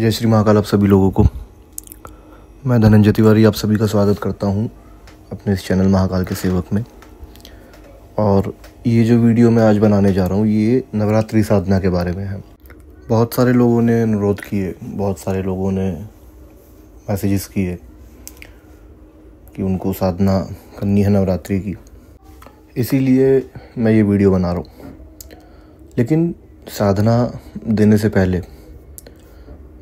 जय श्री महाकाल आप सभी लोगों को। मैं धनंजय तिवारी आप सभी का स्वागत करता हूं अपने इस चैनल महाकाल के सेवक में। और ये जो वीडियो मैं आज बनाने जा रहा हूं ये नवरात्रि साधना के बारे में है। बहुत सारे लोगों ने अनुरोध किए, बहुत सारे लोगों ने मैसेजेस किए कि उनको साधना करनी है नवरात्रि की, इसीलिए मैं ये वीडियो बना रहा हूँ। लेकिन साधना देने से पहले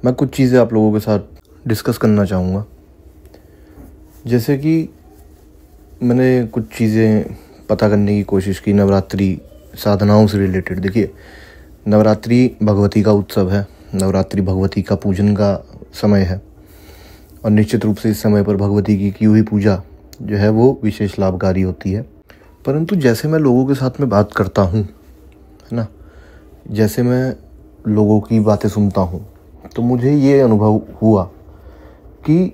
मैं कुछ चीज़ें आप लोगों के साथ डिस्कस करना चाहूँगा। जैसे कि मैंने कुछ चीज़ें पता करने की कोशिश की नवरात्रि साधनाओं से रिलेटेड। देखिए, नवरात्रि भगवती का उत्सव है, नवरात्रि भगवती का पूजन का समय है और निश्चित रूप से इस समय पर भगवती की हुई पूजा जो है वो विशेष लाभकारी होती है। परंतु जैसे मैं लोगों के साथ में बात करता हूँ, है ना, जैसे मैं लोगों की बातें सुनता हूँ, तो मुझे ये अनुभव हुआ कि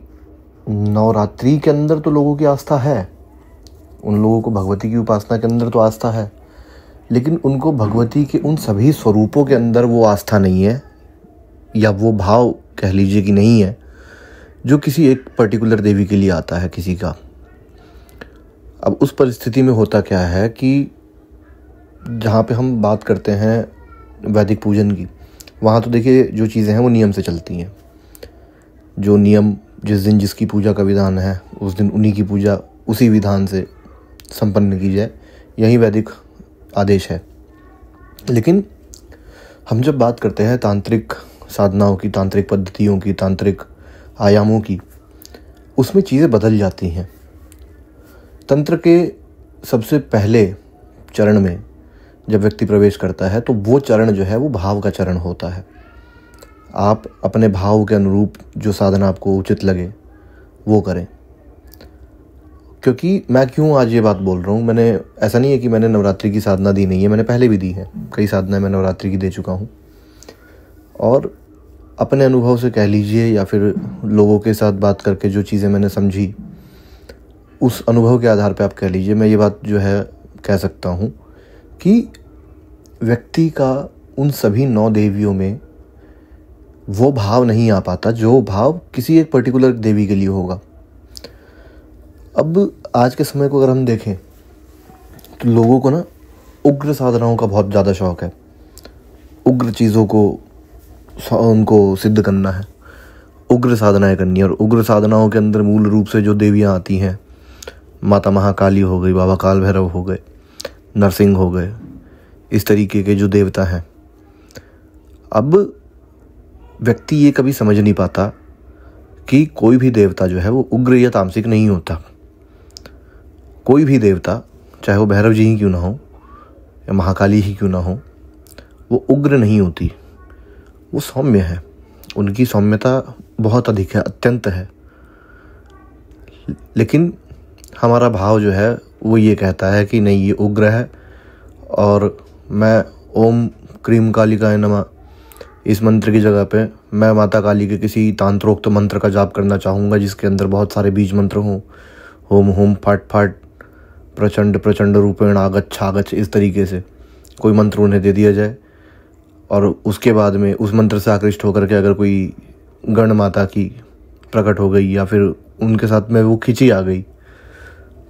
नवरात्रि के अंदर तो लोगों की आस्था है, उन लोगों को भगवती की उपासना के अंदर तो आस्था है, लेकिन उनको भगवती के उन सभी स्वरूपों के अंदर वो आस्था नहीं है, या वो भाव कह लीजिए कि नहीं है जो किसी एक पर्टिकुलर देवी के लिए आता है किसी का। अब उस परिस्थिति में होता क्या है कि जहाँ पे हम बात करते हैं वैदिक पूजन की, वहाँ तो देखिए जो चीज़ें हैं वो नियम से चलती हैं। जो नियम जिस दिन जिसकी पूजा का विधान है उस दिन उन्हीं की पूजा उसी विधान से संपन्न की जाए, यही वैदिक आदेश है। लेकिन हम जब बात करते हैं तांत्रिक साधनाओं की, तांत्रिक पद्धतियों की, तांत्रिक आयामों की, उसमें चीज़ें बदल जाती हैं। तंत्र के सबसे पहले चरण में जब व्यक्ति प्रवेश करता है तो वो चरण जो है वो भाव का चरण होता है। आप अपने भाव के अनुरूप जो साधना आपको उचित लगे वो करें। क्योंकि मैं क्यों आज ये बात बोल रहा हूँ, मैंने ऐसा नहीं है कि मैंने नवरात्रि की साधना दी नहीं है, मैंने पहले भी दी है, कई साधनाएं मैं नवरात्रि की दे चुका हूँ। और अपने अनुभव से कह लीजिए या फिर लोगों के साथ बात करके जो चीज़ें मैंने समझी उस अनुभव के आधार पर आप कह लीजिए, मैं ये बात जो है कह सकता हूँ कि व्यक्ति का उन सभी 9 देवियों में वो भाव नहीं आ पाता जो भाव किसी एक पर्टिकुलर देवी के लिए होगा। अब आज के समय को अगर हम देखें तो लोगों को ना उग्र साधनाओं का बहुत ज़्यादा शौक है, उग्र चीज़ों को उनको सिद्ध करना है, उग्र साधनाएं करनी है। और उग्र साधनाओं के अंदर मूल रूप से जो देवियाँ आती हैं, माता महाकाली हो गई, बाबा काल भैरव हो गए, नरसिंह हो गए, इस तरीके के जो देवता हैं। अब व्यक्ति ये कभी समझ नहीं पाता कि कोई भी देवता जो है वो उग्र या तामसिक नहीं होता। कोई भी देवता, चाहे वो भैरव जी ही क्यों ना हो या महाकाली ही क्यों ना हो, वो उग्र नहीं होती, वो सौम्य है। उनकी सौम्यता बहुत अधिक है, अत्यंत है। लेकिन हमारा भाव जो है वो ये कहता है कि नहीं, ये उग्र है और मैं ओम क्रीम कालिकाय नमः इस मंत्र की जगह पे मैं माता काली के किसी तांत्रोक्त मंत्र का जाप करना चाहूँगा जिसके अंदर बहुत सारे बीज मंत्र हों, होम होम फाट फाट प्रचंड प्रचंड रूपेण आगच्छ आगच्छ, इस तरीके से कोई मंत्र उन्हें दे दिया जाए। और उसके बाद में उस मंत्र से आकृष्ट होकर के अगर कोई गण माता की प्रकट हो गई या फिर उनके साथ में वो खिंची आ गई,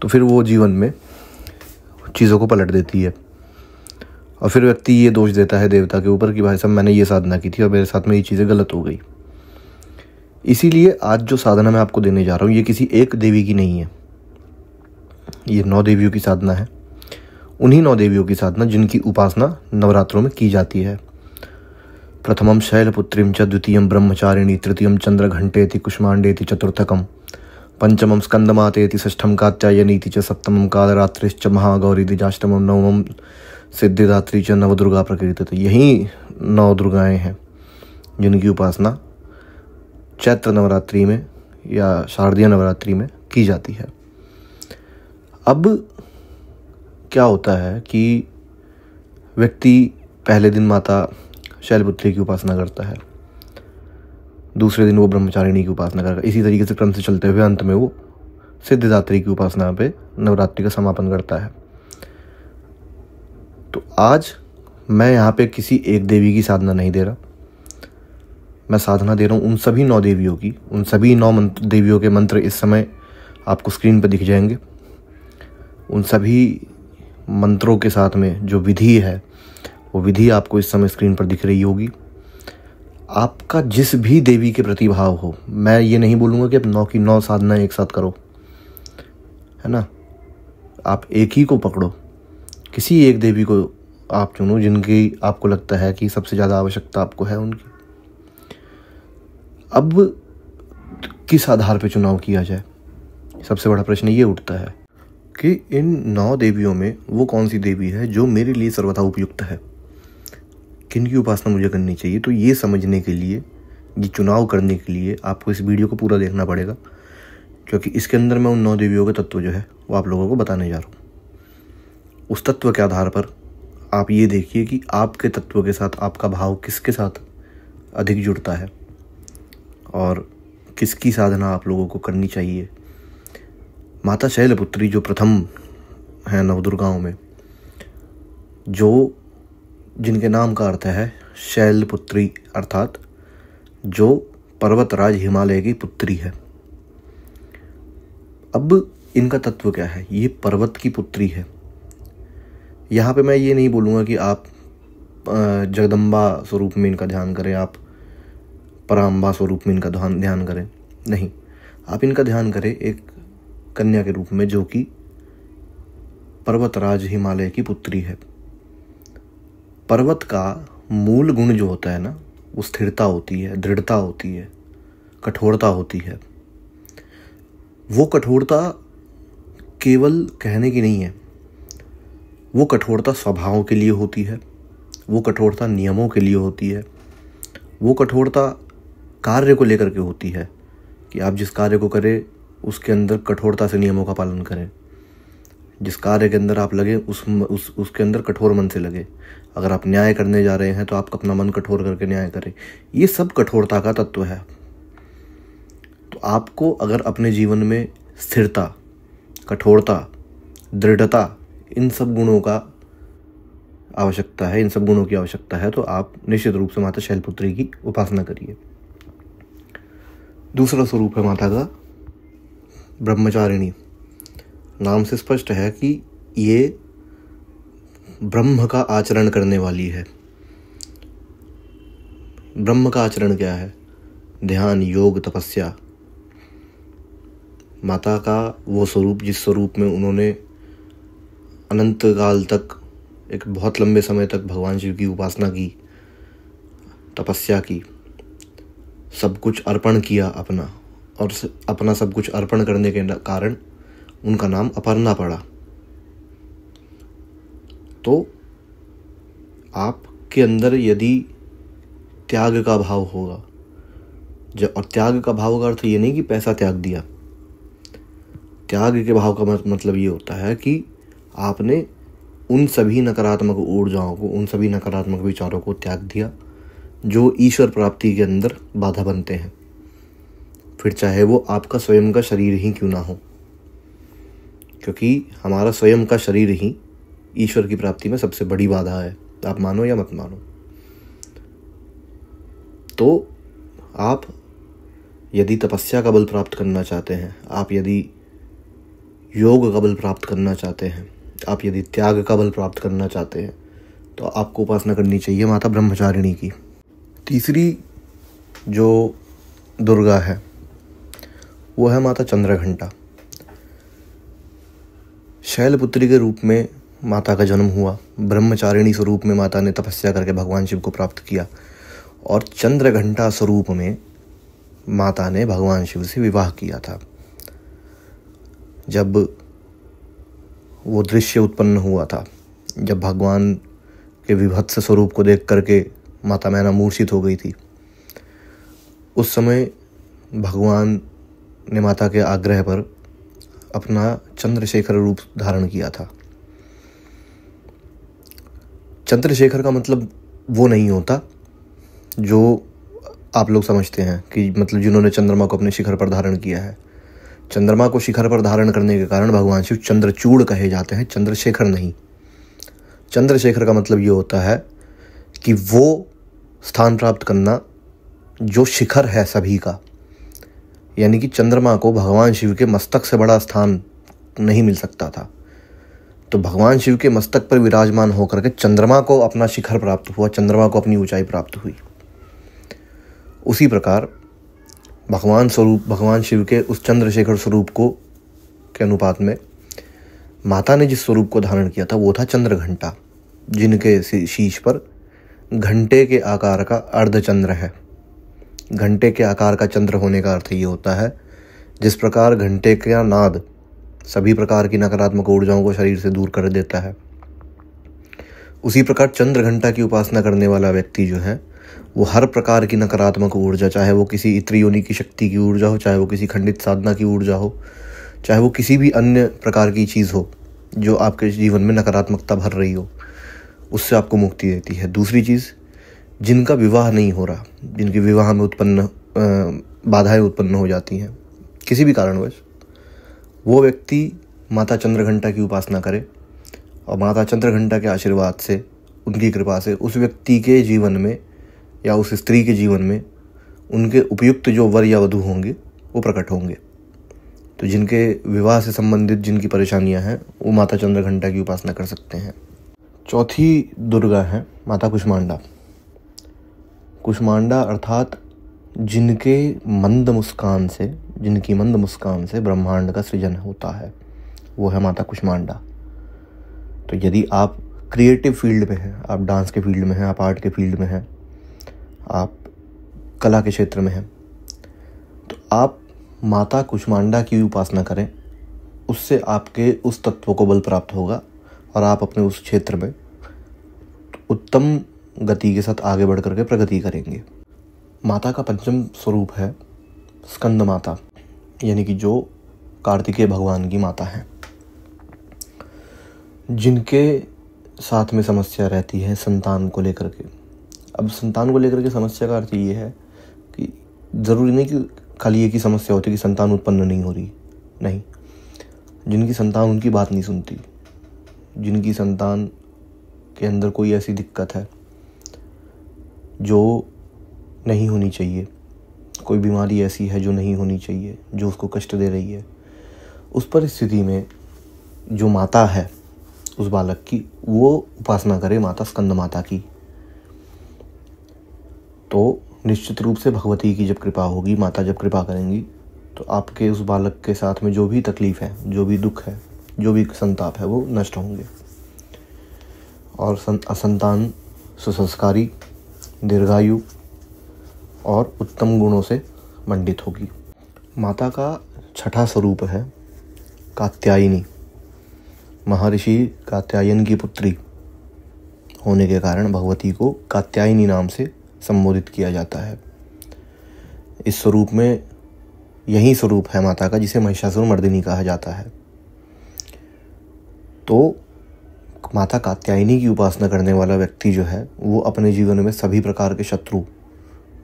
तो फिर वो जीवन में चीज़ों को पलट देती है। और फिर व्यक्ति ये दोष देता है देवता के ऊपर कि भाई साहब मैंने ये साधना की थी और मेरे साथ में ये चीज़ें गलत हो गई। इसीलिए आज जो साधना मैं आपको देने जा रहा हूँ ये किसी एक देवी की नहीं है, ये 9 देवियों की साधना है। उन्हीं 9 देवियों की साधना जिनकी उपासना नवरात्रों में की जाती है। प्रथमम शैलपुत्रीम च, द्वितीयम ब्रह्मचारिणी, तृतीयम चंद्रघंटेति कुष्मांडेति, चतुर्थकम पंचमम स्कंदमातेति, षष्ठम कात्यायनीति च, सप्तमम कालरात्रिश्च महागौरी द्विजाष्टमम, नवमम सिद्धिदात्री च, नवदुर्गा प्रकृति। यही 9 दुर्गाएं हैं जिनकी उपासना चैत्र नवरात्रि में या शारदीय नवरात्रि में की जाती है। अब क्या होता है कि व्यक्ति पहले दिन माता शैलपुत्री की उपासना करता है, दूसरे दिन वो ब्रह्मचारिणी की उपासना करता है, इसी तरीके से क्रम से चलते हुए अंत में वो सिद्धिदात्री की उपासना पे नवरात्रि का समापन करता है। तो आज मैं यहाँ पे किसी एक देवी की साधना नहीं दे रहा, मैं साधना दे रहा हूँ उन सभी 9 देवियों की, उन सभी 9 देवियों के मंत्र इस समय आपको स्क्रीन पर दिख जाएंगे। उन सभी मंत्रों के साथ में जो विधि है वो विधि आपको इस समय स्क्रीन पर दिख रही होगी। आपका जिस भी देवी के प्रति भाव हो, मैं ये नहीं बोलूँगा कि आप 9 की 9 साधना एक साथ करो, है ना। आप एक ही को पकड़ो, किसी एक देवी को आप चुनो जिनकी आपको लगता है कि सबसे ज़्यादा आवश्यकता आपको है उनकी। अब किस आधार पर चुनाव किया जाए, सबसे बड़ा प्रश्न ये उठता है कि इन 9 देवियों में वो कौन सी देवी है जो मेरे लिए सर्वथा उपयुक्त है, किनकी उपासना मुझे करनी चाहिए। तो ये समझने के लिए, ये चुनाव करने के लिए आपको इस वीडियो को पूरा देखना पड़ेगा, क्योंकि इसके अंदर मैं उन 9 देवियों का तत्व जो है वो आप लोगों को बताने जा रहा हूँ। उस तत्व के आधार पर आप ये देखिए कि आपके तत्व के साथ आपका भाव किसके साथ अधिक जुड़ता है और किसकी साधना आप लोगों को करनी चाहिए। माता शैलपुत्री जो प्रथम है नवदुर्गाओं में, जो जिनके नाम का अर्थ है शैलपुत्री, अर्थात जो पर्वतराज हिमालय की पुत्री है। अब इनका तत्व क्या है, ये पर्वत की पुत्री है। यहाँ पे मैं ये नहीं बोलूँगा कि आप जगदम्बा स्वरूप में इनका ध्यान करें, आप पराम्बा स्वरूप में इनका ध्यान करें, नहीं, आप इनका ध्यान करें एक कन्या के रूप में जो कि पर्वतराज हिमालय की पुत्री है। पर्वत का मूल गुण जो होता है ना, वो स्थिरता होती है, दृढ़ता होती है, कठोरता होती है। वो कठोरता केवल कहने की नहीं है, वो कठोरता स्वभाव के लिए होती है, वो कठोरता नियमों के लिए होती है, वो कठोरता कार्य को लेकर के होती है कि आप जिस कार्य को करें उसके अंदर कठोरता से नियमों का पालन करें। जिस कार्य के अंदर आप लगे उसके अंदर कठोर मन से लगे। अगर आप न्याय करने जा रहे हैं तो आप अपना मन कठोर करके न्याय करें। ये सब कठोरता का तत्व है। तो आपको अगर अपने जीवन में स्थिरता, कठोरता, दृढ़ता, इन सब गुणों का आवश्यकता है, इन सब गुणों की आवश्यकता है, तो आप निश्चित रूप से माता शैलपुत्री की उपासना करिए। दूसरा स्वरूप है माता का ब्रह्मचारिणी। नाम से स्पष्ट है कि ये ब्रह्म का आचरण करने वाली है। ब्रह्म का आचरण क्या है? ध्यान, योग, तपस्या। माता का वो स्वरूप जिस स्वरूप में उन्होंने अनंत काल तक, एक बहुत लंबे समय तक भगवान शिव की उपासना की, तपस्या की, सब कुछ अर्पण किया अपना, और अपना सब कुछ अर्पण करने के कारण उनका नाम अपर्णा पड़ा। तो आपके अंदर यदि त्याग का भाव होगा, और त्याग का भाव का अर्थ ये नहीं कि पैसा त्याग दिया। त्याग के भाव का मतलब ये होता है कि आपने उन सभी नकारात्मक ऊर्जाओं को, उन सभी नकारात्मक विचारों को त्याग दिया जो ईश्वर प्राप्ति के अंदर बाधा बनते हैं, फिर चाहे वो आपका स्वयं का शरीर ही क्यों ना हो, क्योंकि हमारा स्वयं का शरीर ही ईश्वर की प्राप्ति में सबसे बड़ी बाधा है, आप मानो या मत मानो। तो आप यदि तपस्या का बल प्राप्त करना चाहते हैं, आप यदि योग का बल प्राप्त करना चाहते हैं, आप यदि त्याग का बल प्राप्त करना चाहते हैं, तो आपको उपासना करनी चाहिए माता ब्रह्मचारिणी की। तीसरी जो दुर्गा है वो है माता चंद्रघंटा। शैलपुत्री के रूप में माता का जन्म हुआ, ब्रह्मचारिणी स्वरूप में माता ने तपस्या करके भगवान शिव को प्राप्त किया, और चंद्रघंटा स्वरूप में माता ने भगवान शिव से विवाह किया था। जब वो दृश्य उत्पन्न हुआ था, जब भगवान के विभत्स स्वरूप को देख करके माता मैना मूर्छित हो गई थी, उस समय भगवान ने माता के आग्रह पर अपना चंद्रशेखर रूप धारण किया था। चंद्रशेखर का मतलब वो नहीं होता जो आप लोग समझते हैं कि मतलब जिन्होंने चंद्रमा को अपने शिखर पर धारण किया है। चंद्रमा को शिखर पर धारण करने के कारण भगवान शिव चंद्रचूड़ कहे जाते हैं, चंद्रशेखर नहीं। चंद्रशेखर का मतलब ये होता है कि वो स्थान प्राप्त करना जो शिखर है सभी का, यानी कि चंद्रमा को भगवान शिव के मस्तक से बड़ा स्थान नहीं मिल सकता था, तो भगवान शिव के मस्तक पर विराजमान होकर के चंद्रमा को अपना शिखर प्राप्त हुआ, चंद्रमा को अपनी ऊंचाई प्राप्त हुई। उसी प्रकार भगवान शिव के उस चंद्रशेखर स्वरूप को के अनुपात में माता ने जिस स्वरूप को धारण किया था वो था चंद्रघंटा, जिनके शीश पर घंटे के आकार का अर्धचंद्र है। घंटे के आकार का चंद्र होने का अर्थ ये होता है, जिस प्रकार घंटे का नाद सभी प्रकार की नकारात्मक ऊर्जाओं को शरीर से दूर कर देता है, उसी प्रकार चंद्र घंटा की उपासना करने वाला व्यक्ति जो है वो हर प्रकार की नकारात्मक ऊर्जा, चाहे वो किसी इत्र योनि की शक्ति की ऊर्जा हो, चाहे वो किसी खंडित साधना की ऊर्जा हो, चाहे वो किसी भी अन्य प्रकार की चीज़ हो जो आपके जीवन में नकारात्मकता भर रही हो, उससे आपको मुक्ति देती है। दूसरी चीज़, जिनका विवाह नहीं हो रहा, जिनके विवाह में बाधाएं उत्पन्न हो जाती हैं किसी भी कारणवश, वो व्यक्ति माता चंद्रघंटा की उपासना करे और माता चंद्रघंटा के आशीर्वाद से, उनकी कृपा से उस व्यक्ति के जीवन में या उस स्त्री के जीवन में उनके उपयुक्त जो वर या वधू होंगे वो प्रकट होंगे। तो जिनके विवाह से संबंधित जिनकी परेशानियां हैं वो माता चंद्रघंटा की उपासना कर सकते हैं। चौथी दुर्गा है माता कुष्मांडा। कुष्मांडा अर्थात जिनकी मंद मुस्कान से ब्रह्मांड का सृजन होता है, वो है माता कुष्मांडा। तो यदि आप क्रिएटिव फील्ड में हैं, आप डांस के फील्ड में हैं, आप आर्ट के फील्ड में हैं, आप कला के क्षेत्र में हैं, तो आप माता कुष्मांडा की उपासना करें, उससे आपके उस तत्व को बल प्राप्त होगा और आप अपने उस क्षेत्र में उत्तम गति के साथ आगे बढ़ करके प्रगति करेंगे। माता का पंचम स्वरूप है स्कंद माता, यानी कि जो कार्तिकेय भगवान की माता है, जिनके साथ में समस्या रहती है संतान को लेकर के। अब संतान को लेकर के समस्या का अर्थ ये है कि ज़रूरी नहीं कि खाली एक ही समस्या होती है कि संतान उत्पन्न नहीं हो रही, नहीं। जिनकी संतान उनकी बात नहीं सुनती, जिनकी संतान के अंदर कोई ऐसी दिक्कत है जो नहीं होनी चाहिए, कोई बीमारी ऐसी है जो नहीं होनी चाहिए, जो उसको कष्ट दे रही है, उस परिस्थिति में जो माता है उस बालक की, वो उपासना करे माता स्कंद माता की। तो निश्चित रूप से भगवती की जब कृपा होगी, माता जब कृपा करेंगी, तो आपके उस बालक के साथ में जो भी तकलीफ़ है, जो भी दुख है, जो भी संताप है, वो नष्ट होंगे और संतान सुसंस्कारी, दीर्घायु और उत्तम गुणों से मंडित होगी। माता का छठा स्वरूप है कात्यायनी। महर्षि कात्यायन की पुत्री होने के कारण भगवती को कात्यायनी नाम से संबोधित किया जाता है। इस स्वरूप में यही स्वरूप है माता का जिसे महिषासुर मर्दिनी कहा जाता है। तो माता कात्यायनी की उपासना करने वाला व्यक्ति जो है वो अपने जीवन में सभी प्रकार के शत्रु,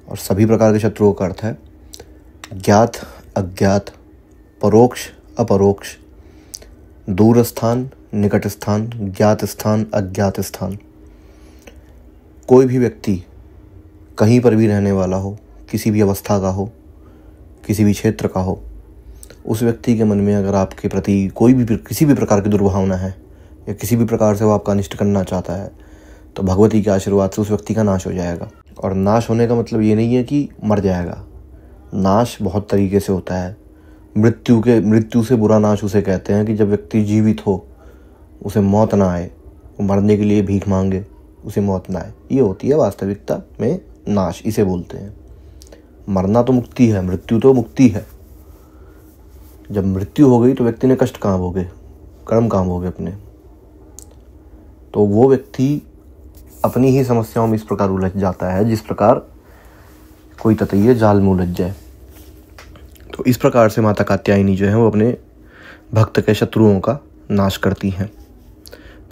और सभी प्रकार के शत्रुओं का अर्थ है ज्ञात अज्ञात, परोक्ष अपरोक्ष, दूर स्थान निकट स्थान, ज्ञात स्थान अज्ञात स्थान। कोई भी व्यक्ति कहीं पर भी रहने वाला हो, किसी भी अवस्था का हो, किसी भी क्षेत्र का हो, उस व्यक्ति के मन में अगर आपके प्रति कोई भी किसी भी प्रकार की दुर्भावना है या किसी भी प्रकार से वो आपका अनिष्ट करना चाहता है, तो भगवती के आशीर्वाद से उस व्यक्ति का नाश हो जाएगा। और नाश होने का मतलब ये नहीं है कि मर जाएगा। नाश बहुत तरीके से होता है। मृत्यु से बुरा नाश उसे कहते हैं कि जब व्यक्ति जीवित हो, उसे मौत ना आए, वो मरने के लिए भीख मांगे, उसे मौत ना आए, ये होती है वास्तविकता में नाश, इसे बोलते हैं। मरना तो मुक्ति है, मृत्यु तो मुक्ति है। जब मृत्यु हो गई तो व्यक्ति ने कष्ट कहाँ भोगे, कर्म कहाँ भोगे अपने। तो वो व्यक्ति अपनी ही समस्याओं में इस प्रकार उलझ जाता है जिस प्रकार कोई ततैया जाल में उलझ जाए। तो इस प्रकार से माता कात्यायनी जो है वो अपने भक्त के शत्रुओं का नाश करती हैं,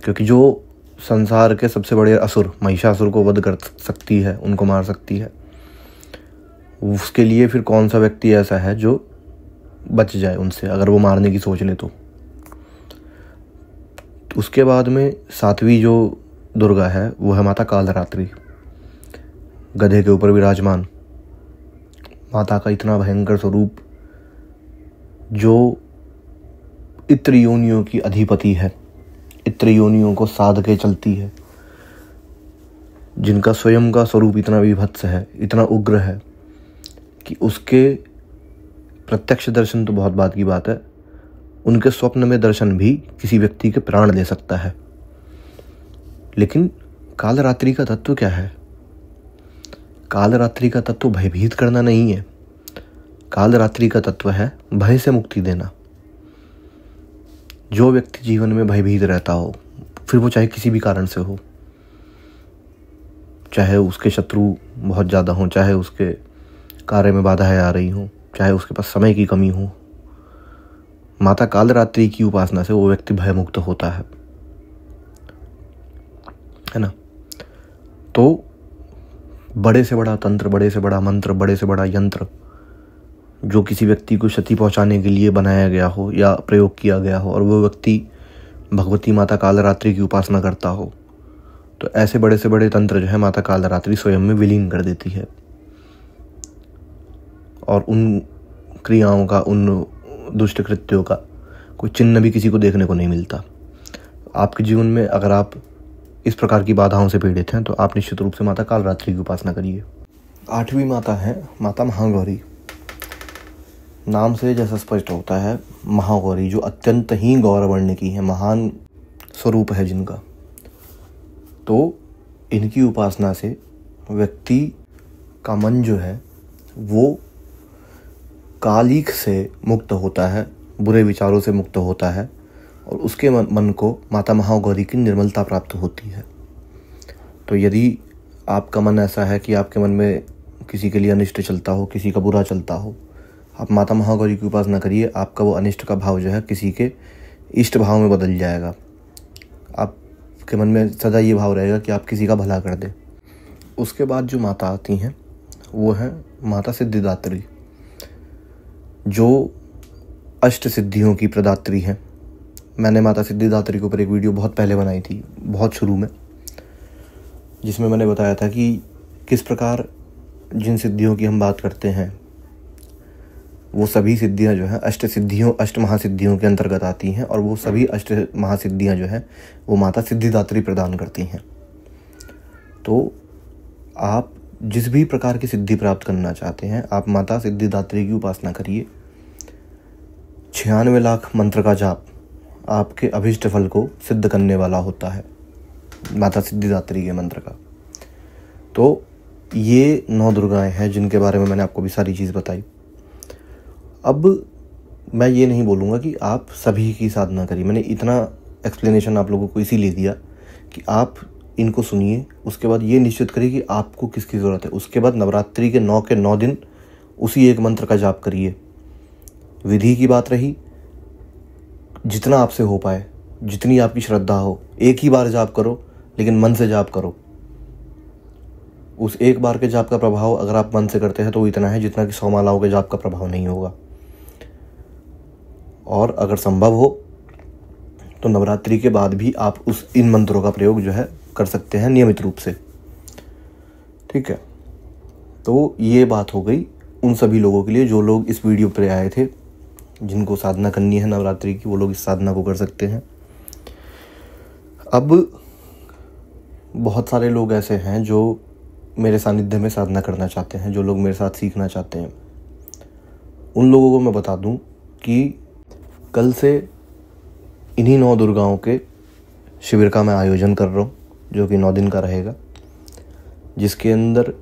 क्योंकि जो संसार के सबसे बड़े असुर महिषासुर को वध कर सकती है, उनको मार सकती है, उसके लिए फिर कौन सा व्यक्ति ऐसा है जो बच जाए उनसे, अगर वो मारने की सोच ले तो। उसके बाद में सातवीं जो दुर्गा है वो है माता कालरात्रि। गधे के ऊपर विराजमान माता का इतना भयंकर स्वरूप जो इत्र योनियों की अधिपति है, इत्र योनियों को साध के चलती है, जिनका स्वयं का स्वरूप इतना विभत्स है, इतना उग्र है कि उसके प्रत्यक्ष दर्शन तो बहुत बात की बात है, उनके स्वप्न में दर्शन भी किसी व्यक्ति के प्राण ले सकता है। लेकिन कालरात्रि का तत्व क्या है? कालरात्रि का तत्व भयभीत करना नहीं है। कालरात्रि का तत्व है भय से मुक्ति देना। जो व्यक्ति जीवन में भयभीत रहता हो, फिर वो चाहे किसी भी कारण से हो, चाहे उसके शत्रु बहुत ज़्यादा हों, चाहे उसके कार्य में बाधाएं आ रही हों, चाहे उसके पास समय की कमी हो, माता कालरात्रि की उपासना से वो व्यक्ति भयमुक्त होता है ना। तो बड़े से बड़ा तंत्र, बड़े से बड़ा मंत्र, बड़े से बड़ा यंत्र जो किसी व्यक्ति को क्षति पहुंचाने के लिए बनाया गया हो या प्रयोग किया गया हो, और वो व्यक्ति भगवती माता कालरात्रि की उपासना करता हो, तो ऐसे बड़े से बड़े तंत्र जो है माता कालरात्रि स्वयं में विलीन कर देती है, और उन क्रियाओं का, उन दुष्ट कृत्यों का कोई चिन्ह भी किसी को देखने को नहीं मिलता। आपके जीवन में अगर आप इस प्रकार की बाधाओं से पीड़ित हैं तो आप निश्चित रूप से माता कालरात्रि की उपासना करिए। 8वीं माता है माता महागौरी। नाम से जैसा स्पष्ट होता है, महागौरी जो अत्यंत ही गौरवर्ण की है, महान स्वरूप है जिनका, तो इनकी उपासना से व्यक्ति का मन जो है वो कालिक से मुक्त होता है, बुरे विचारों से मुक्त होता है, और उसके मन को माता महागौरी की निर्मलता प्राप्त होती है। तो यदि आपका मन ऐसा है कि आपके मन में किसी के लिए अनिष्ट चलता हो, किसी का बुरा चलता हो, आप माता महागौरी की उपासना करिए, आपका वो अनिष्ट का भाव जो है किसी के इष्ट भाव में बदल जाएगा। आपके मन में सदा ये भाव रहेगा कि आप किसी का भला कर दें। उसके बाद जो माता आती हैं वो है माता सिद्धिदात्री, जो अष्ट सिद्धियों की प्रदात्री हैं। मैंने माता सिद्धिदात्री के ऊपर एक वीडियो बहुत पहले बनाई थी, बहुत शुरू में, जिसमें मैंने बताया था कि किस प्रकार जिन सिद्धियों की हम बात करते हैं वो सभी सिद्धियां जो है अष्ट महासिद्धियों के अंतर्गत आती हैं, और वो सभी अष्ट महासिद्धियां जो है वो माता सिद्धिदात्री प्रदान करती हैं। तो आप जिस भी प्रकार की सिद्धि प्राप्त करना चाहते हैं, आप माता सिद्धिदात्री की उपासना करिए। 96 लाख मंत्र का जाप आपके अभिष्ट फल को सिद्ध करने वाला होता है, माता सिद्धिदात्री के मंत्र का। तो ये 9 दुर्गाएं हैं जिनके बारे में मैंने आपको भी सारी चीज़ बताई। अब मैं ये नहीं बोलूँगा कि आप सभी की साधना करिए। मैंने इतना एक्सप्लेनेशन आप लोगों को इसीलिए दिया कि आप इनको सुनिए, उसके बाद ये निश्चित करिए कि आपको किसकी ज़रूरत है। उसके बाद नवरात्रि के 9 दिन उसी एक मंत्र का जाप करिए। विधि की बात रही, जितना आपसे हो पाए, जितनी आपकी श्रद्धा हो, एक ही बार जाप करो, लेकिन मन से जाप करो। उस एक बार के जाप का प्रभाव अगर आप मन से करते हैं तो वो इतना है जितना कि 100 मालाओं के जाप का प्रभाव नहीं होगा। और अगर संभव हो तो नवरात्रि के बाद भी आप इन मंत्रों का प्रयोग जो है कर सकते हैं नियमित रूप से। ठीक है, तो ये बात हो गई उन सभी लोगों के लिए जो लोग इस वीडियो पर आए थे, जिनको साधना करनी है नवरात्रि की, वो लोग इस साधना को कर सकते हैं। अब बहुत सारे लोग ऐसे हैं जो मेरे सानिध्य में साधना करना चाहते हैं, जो लोग मेरे साथ सीखना चाहते हैं। उन लोगों को मैं बता दूं कि कल से इन्हीं 9 दुर्गाओं के शिविर का मैं आयोजन कर रहा हूँ, जो कि 9 दिन का रहेगा, जिसके अंदर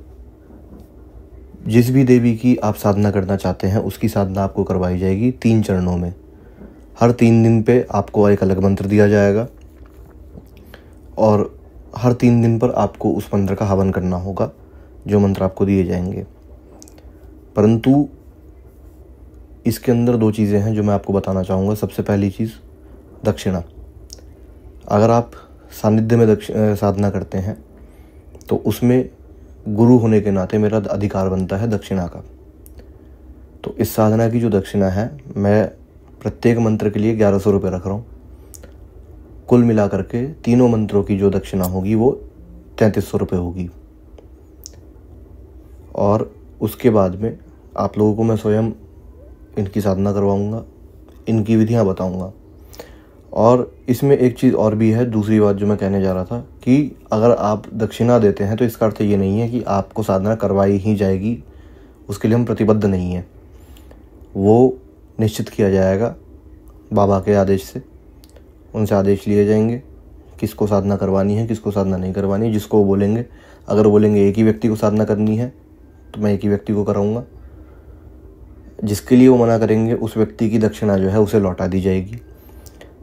जिस भी देवी की आप साधना करना चाहते हैं उसकी साधना आपको करवाई जाएगी 3 चरणों में। हर 3 दिन पे आपको एक अलग मंत्र दिया जाएगा, और हर 3 दिन पर आपको उस मंत्र का हवन करना होगा जो मंत्र आपको दिए जाएंगे। परंतु इसके अंदर 2 चीज़ें हैं जो मैं आपको बताना चाहूँगा। सबसे पहली चीज़ दक्षिणा। अगर आप सानिध्य में साधना करते हैं तो उसमें गुरु होने के नाते मेरा अधिकार बनता है दक्षिणा का। तो इस साधना की जो दक्षिणा है, मैं प्रत्येक मंत्र के लिए 1100 रुपये रख रहा हूँ। कुल मिलाकर के तीनों मंत्रों की जो दक्षिणा होगी वो 3300 रुपये होगी। और उसके बाद में आप लोगों को मैं स्वयं इनकी साधना करवाऊँगा, इनकी विधियाँ बताऊँगा। और इसमें एक चीज़ और भी है, दूसरी बात जो मैं कहने जा रहा था कि अगर आप दक्षिणा देते हैं तो इसका अर्थ ये नहीं है कि आपको साधना करवाई ही जाएगी, उसके लिए हम प्रतिबद्ध नहीं हैं। वो निश्चित किया जाएगा बाबा के आदेश से, उनसे आदेश लिए जाएंगे किसको साधना करवानी है, किसको साधना नहीं करवानी है। जिसको वो बोलेंगे, अगर बोलेंगे एक ही व्यक्ति को साधना करनी है तो मैं एक ही व्यक्ति को कराऊंगा। जिसके लिए वो मना करेंगे उस व्यक्ति की दक्षिणा जो है उसे लौटा दी जाएगी।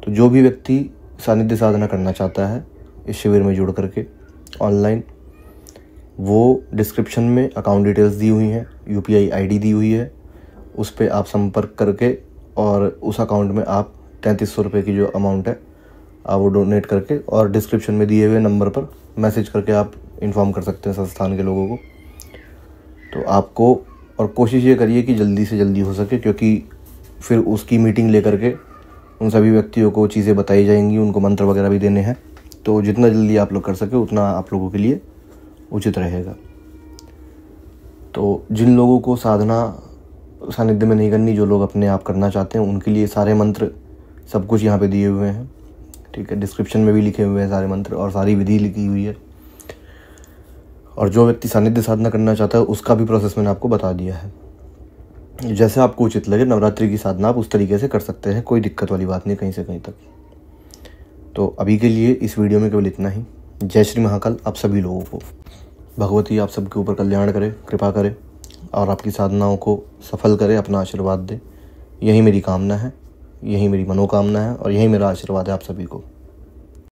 तो जो भी व्यक्ति सानिध्य साधना करना चाहता है इस शिविर में जुड़ करके ऑनलाइन, वो डिस्क्रिप्शन में अकाउंट डिटेल्स दी हुई हैं, UPI ID दी हुई है, उस पर आप संपर्क करके और उस अकाउंट में आप 3300 रुपये की जो अमाउंट है आप वो डोनेट करके और डिस्क्रिप्शन में दिए हुए नंबर पर मैसेज करके आप इन्फॉर्म कर सकते हैं संस्थान के लोगों को। तो आपको, और कोशिश ये करिए कि जल्दी से जल्दी हो सके, क्योंकि फिर उसकी मीटिंग लेकर के उन सभी व्यक्तियों को चीज़ें बताई जाएंगी, उनको मंत्र वगैरह भी देने हैं। तो जितना जल्दी आप लोग कर सके उतना आप लोगों के लिए उचित रहेगा। तो जिन लोगों को साधना सानिध्य में नहीं करनी, जो लोग अपने आप करना चाहते हैं, उनके लिए सारे मंत्र सब कुछ यहाँ पे दिए हुए हैं, ठीक है। डिस्क्रिप्शन में भी लिखे हुए हैं सारे मंत्र और सारी विधि लिखी हुई है। और जो व्यक्ति सानिध्य साधना करना चाहता है उसका भी प्रोसेस मैंने आपको बता दिया है। जैसे आपको उचित लगे नवरात्रि की साधना आप उस तरीके से कर सकते हैं, कोई दिक्कत वाली बात नहीं कहीं से कहीं तक। तो अभी के लिए इस वीडियो में केवल इतना ही। जय श्री महाकाल। आप सभी लोगों को भगवती आप सबके ऊपर कल्याण करे, कृपा करे और आपकी साधनाओं को सफल करे, अपना आशीर्वाद दे। यही मेरी कामना है, यही मेरी मनोकामना है और यही मेरा आशीर्वाद है आप सभी को।